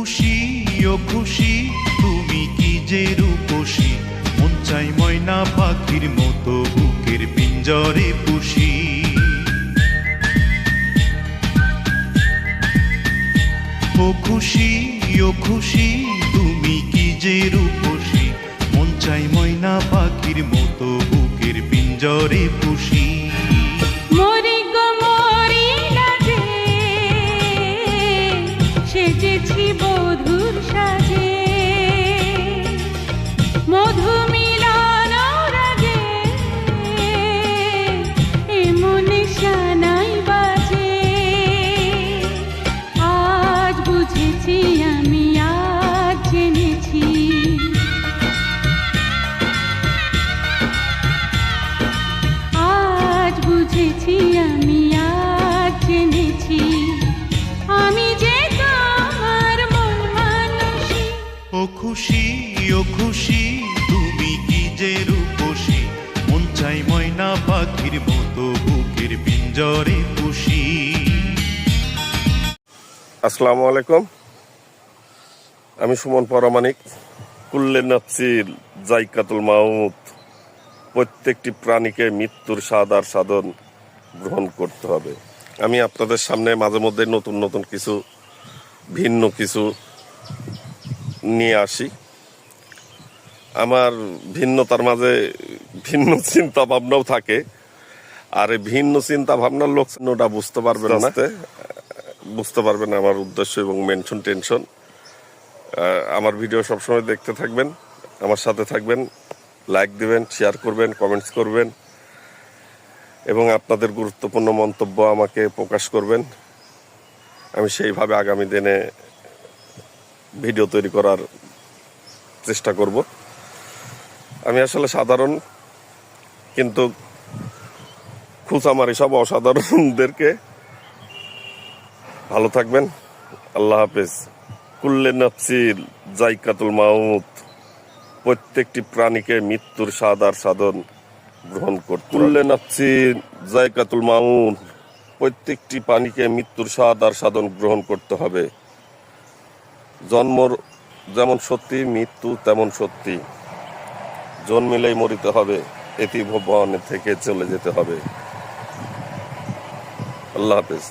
খুশি ও খুশি তুমি কি যে রূপসী, মন চাই ময়না পাখির মতো বুকের পিঞ্জরে পুষি। ও খুশি ও খুশি তুমি কি যে রূপসী, মন চাই ময়না পাখির মতো বুকের পিঞ্জরে পুষি। মরি গো মরি না যে সেজেছি বধুর সাজে, মধু মিলন রাগে এমন শানাই বাজে। আজ বুঝেছি আমি আজ জেনেছি, আজ বুঝেছি আমি আজ জেনেছি, আমি যে তোমার মন মানুষী। ও খুশি ও খুশি তুমি কি যে রূপসী, মন চাই ময়না পাখির মতো বুকের পিঞ্জরে পুষি। আসসালামু আলাইকুম, আমি সুমন পরামানিক। কুল্লে নাফসিল যায়কাতুল মাউত, প্রত্যেকটি প্রাণীকে মৃত্যুর স্বাদ আর সাধন গ্রহণ করতে হবে। আমি আপনাদের সামনে মাঝে মধ্যে নতুন নতুন কিছু ভিন্ন কিছু নিয়ে আসি। আমার ভিন্নতার মাঝে ভিন্ন চিন্তা ভাবনাও থাকে, আর এই ভিন্ন চিন্তা ভাবনার লোকটা বুঝতে পারবে না, বুঝতে পারবেন আমার উদ্দেশ্য এবং মেনশন টেনশন। আমার ভিডিও সবসময় দেখতে থাকবেন, আমার সাথে থাকবেন, লাইক দিবেন, শেয়ার করবেন, কমেন্টস করবেন এবং আপনাদের গুরুত্বপূর্ণ মন্তব্য আমাকে প্রকাশ করবেন। আমি সেইভাবে আগামী দিনে ভিডিও তৈরি করার চেষ্টা করব। আমি আসলে সাধারণ, কিন্তু খুঁচামারি সব অসাধারণদেরকে ভালো থাকবেন। আল্লাহ হাফেজ। কুল্লে নাফসিল যায়কাতুল মাউত, প্রত্যেকটি প্রাণীকে মৃত্যুর স্বাদ আর সাধন গ্রহণ করতে। কুল্লে নাফসিল যায়কাতুল মাউত, প্রত্যেকটি প্রাণীকে মৃত্যুর স্বাদ আর সাধন গ্রহণ করতে হবে। জন্ম যেমন সত্যি, মৃত্যু তেমন সত্যি। জন্মিলেই মরিতে হবে, এতি ভবনে থেকে চলে যেতে হবে। আল্লাহ হাফেজ।